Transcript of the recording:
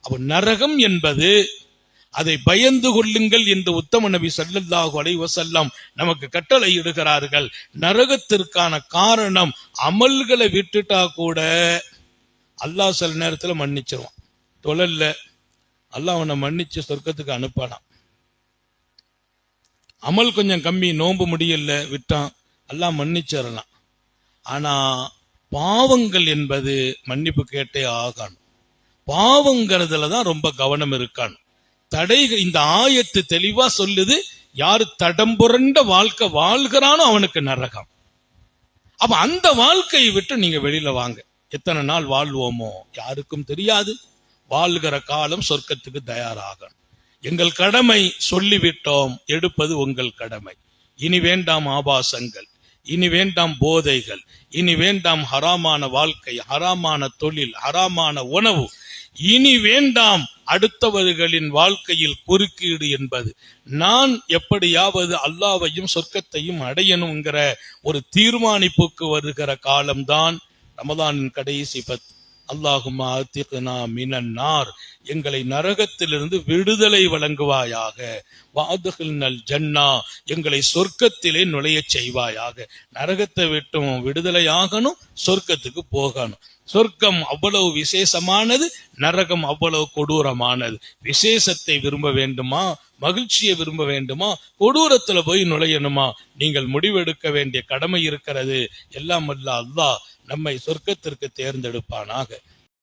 அப்ப நரகம் என்பது அதை பயந்து கொள்ளுங்கள் என்று உத்தம நபி ஸல்லல்லாஹு அலைஹி வஸல்லம் நமக்கு கட்டளை இடுகிறார்கள். நரகத்திற்கான காரணம் அமல்களை விட்டுட்டா கூட அல்லாஹ் சில நேரத்துல மன்னிச்சிருவான். தொழல்ல அல்லாஹ் அவனை மன்னிச்சு சொர்க்கத்துக்கு அனுப்பலாம். அமல் கொஞ்சம் கம்மி, நோன்பு முடியல விட்டான், அல்லாஹ் மன்னிச்சிடலாம். ஆனா பாவங்கள் என்பது மன்னிப்பு கேட்டே ஆகணும். பாவங்கிறதுலதான் ரொம்ப கவனம் இருக்கான். தடைகள் இந்த ஆயத்து தெளிவா சொல்லுது, யாரு தடம்புரண்ட வாழ்க்கை வாழ்கிறானோ அவனுக்கு நரகம். அப்ப அந்த வாழ்க்கையை விட்டு நீங்க வெளியில வாங்க. எத்தனை நாள் வாழ்வோமோ யாருக்கும் தெரியாது. வாழ்கிற காலம் சொர்க்கத்துக்கு தயாராகணும். எங்கள் கடமை சொல்லிவிட்டோம், எடுப்பது உங்கள் கடமை. இனி வேண்டாம் ஆபாசங்கள், இனி வேண்டாம் போதைகள், இனி வேண்டாம் ஹராமான வாழ்க்கை, ஹராமான தொழில், ஹராமான உணவு, இனி வேண்டாம் அடுத்தவர்களின் வாழ்க்கையில் குறுக்கீடு என்பது. நான் எப்படியாவது அல்லாஹ்வையும் சொர்க்கத்தையும் அடையணுங்கிற ஒரு தீர்மானிப்புக்கு வருகிற காலம்தான் ரமதானின் கடைசி 10. அல்லாஹும்ம ஆத்திக்னா மினன் நார், எங்களை நரகத்திலிருந்து விடுதலை வழங்குவாயாக. வாதுகில்னல் ஜன்னா, எங்களை சொர்க்கத்திலே நுழைய செய்வாயாக. நரகத்தை விட்டும் விடுதலை ஆகணும், சொர்க்கத்துக்கு போகணும். சொர்க்கம் அவ்வளவு விசேஷமானது, நரகம் அவ்வளவு கொடூரமானது. விசேஷத்தை விரும்ப வேண்டுமா, மகிழ்ச்சியை விரும்ப வேண்டுமா, கொடூரத்துல போய் நுழையணுமா? நீங்கள் முடிவெடுக்க வேண்டிய கடமை இருக்கிறது. எல்லாம் வல்ல அல்லாஹ் நம்மை சொர்க்கத்திற்கு தேர்ந்தெடுப்பானாக.